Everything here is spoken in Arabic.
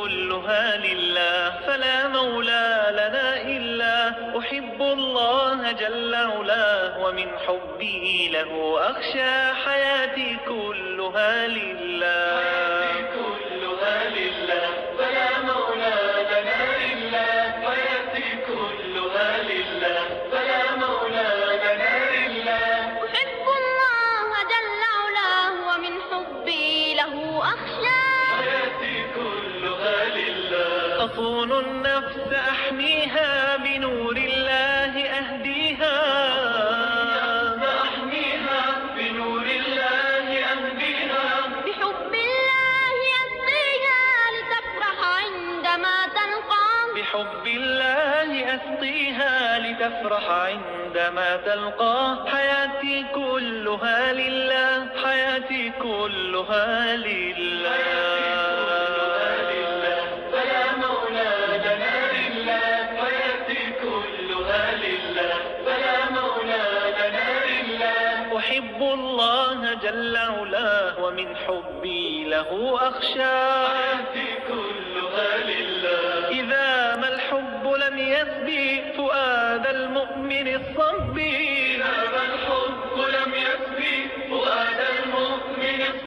كلها لله، فلا مولى لنا إلا أحب الله جل علاه، ومن حبي له أخشى حياتي كلها لله. كلها لله، فلا مولى لنا إلا حياتي كلها لله، فلا مولى لنا إلا أحب الله جل علاه، ومن حبي له أخشى حياتي كلها لله. أصون النفس أحميها بنور الله أهديها، بنور الله أهديها. بحب الله أسقيها لتفرح عندما تلقاه، بحب الله أسقيها لتفرح عندما تلقاه. حياتي كلها لله، حياتي كلها لله. فلا مولى لنا إلا حياتي كلها لله، فلا مولى لنا إلا أحب الله جل علاه، ومن حبي له أخشى حياتي كلها لله. إذا ما الحب لم يسبي فؤاد المؤمن الصبي،